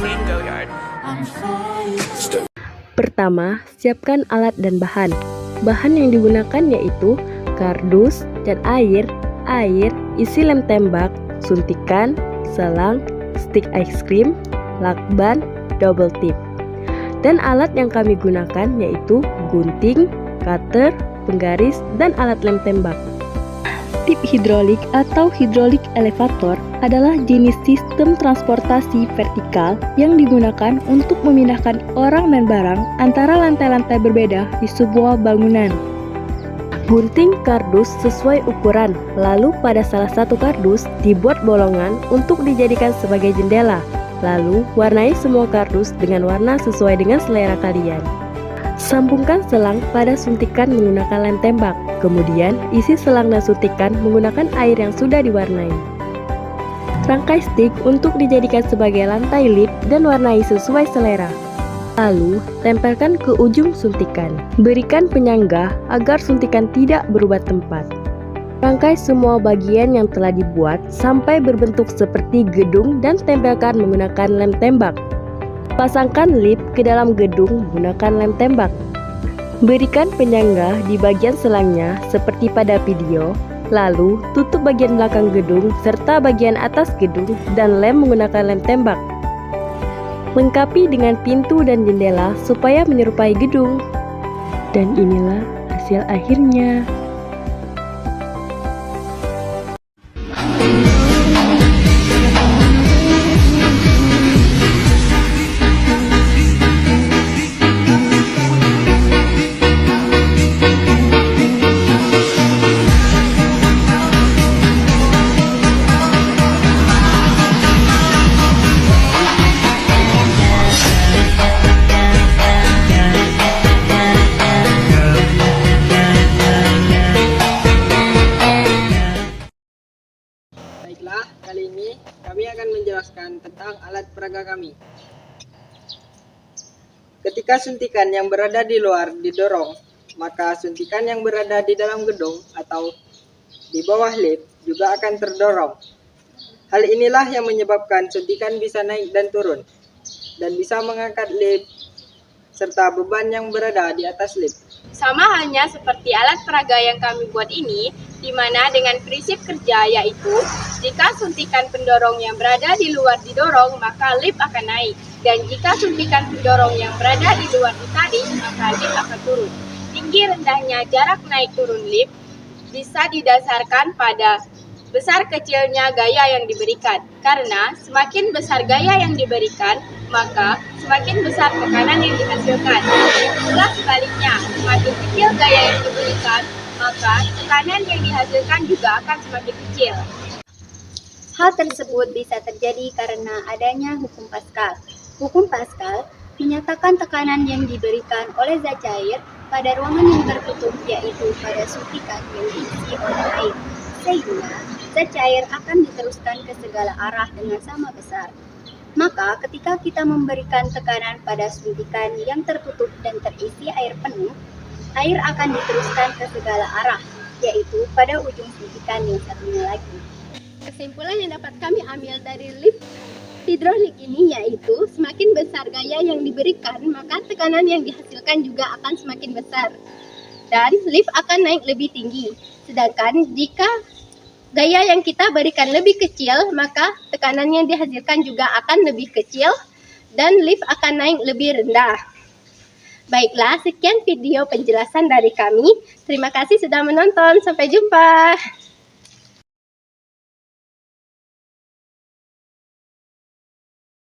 Mango Yard. Pertama, siapkan alat dan bahan. Bahan yang digunakan yaitu kardus, cat air, isi lem tembak, suntikan, selang, stik es krim, lakban, double tip. Dan alat yang kami gunakan yaitu gunting, cutter, penggaris, dan alat lem tembak. Tip hidrolik atau hidrolik elevator adalah jenis sistem transportasi vertikal yang digunakan untuk memindahkan orang dan barang antara lantai-lantai berbeda di sebuah bangunan. Gunting kardus sesuai ukuran, lalu pada salah satu kardus dibuat bolongan untuk dijadikan sebagai jendela. Lalu warnai semua kardus dengan warna sesuai dengan selera kalian. Sambungkan selang pada suntikan menggunakan lem tembak. Kemudian isi selang dan suntikan menggunakan air yang sudah diwarnai. Rangkai stik untuk dijadikan sebagai lantai lip dan warnai sesuai selera. Lalu tempelkan ke ujung suntikan. Berikan penyangga agar suntikan tidak berubah tempat. Rangkai semua bagian yang telah dibuat sampai berbentuk seperti gedung dan tempelkan menggunakan lem tembak. Pasangkan lip ke dalam gedung menggunakan lem tembak. Berikan penyangga di bagian selangnya seperti pada video. Lalu tutup bagian belakang gedung serta bagian atas gedung dan lem menggunakan lem tembak. Lengkapi dengan pintu dan jendela supaya menyerupai gedung. Dan inilah hasil akhirnya. Baiklah, kali ini kami akan menjelaskan tentang alat peraga kami. Ketika suntikan yang berada di luar didorong, maka suntikan yang berada di dalam gedung atau di bawah lift juga akan terdorong. Hal inilah yang menyebabkan suntikan bisa naik dan turun, dan bisa mengangkat lift serta beban yang berada di atas lift. Sama halnya seperti alat peraga yang kami buat ini, di mana dengan prinsip kerja yaitu jika suntikan pendorong yang berada di luar didorong, maka lift akan naik. Dan jika suntikan pendorong yang berada di luar ditarik, maka lift akan turun. Tinggi rendahnya jarak naik turun lift bisa didasarkan pada besar kecilnya gaya yang diberikan. Karena semakin besar gaya yang diberikan, maka semakin besar tekanan yang dihasilkan. Itulah sebaliknya, semakin kecil gaya yang diberikan, maka tekanan yang dihasilkan juga akan semakin kecil. Hal tersebut bisa terjadi karena adanya hukum Pascal. Hukum Pascal menyatakan tekanan yang diberikan oleh zat cair pada ruangan yang tertutup, yaitu pada suntikan yang diisi oleh air, sehingga zat cair akan diteruskan ke segala arah dengan sama besar. Maka ketika kita memberikan tekanan pada suntikan yang tertutup dan terisi air penuh, air akan diteruskan ke segala arah, yaitu pada ujung suntikan yang satunya lagi. Kesimpulan yang dapat kami ambil dari lift hidrolik ini yaitu semakin besar gaya yang diberikan, maka tekanan yang dihasilkan juga akan semakin besar. Dan lift akan naik lebih tinggi. Sedangkan jika gaya yang kita berikan lebih kecil, maka tekanan yang dihasilkan juga akan lebih kecil dan lift akan naik lebih rendah. Baiklah, sekian video penjelasan dari kami. Terima kasih sudah menonton. Sampai jumpa.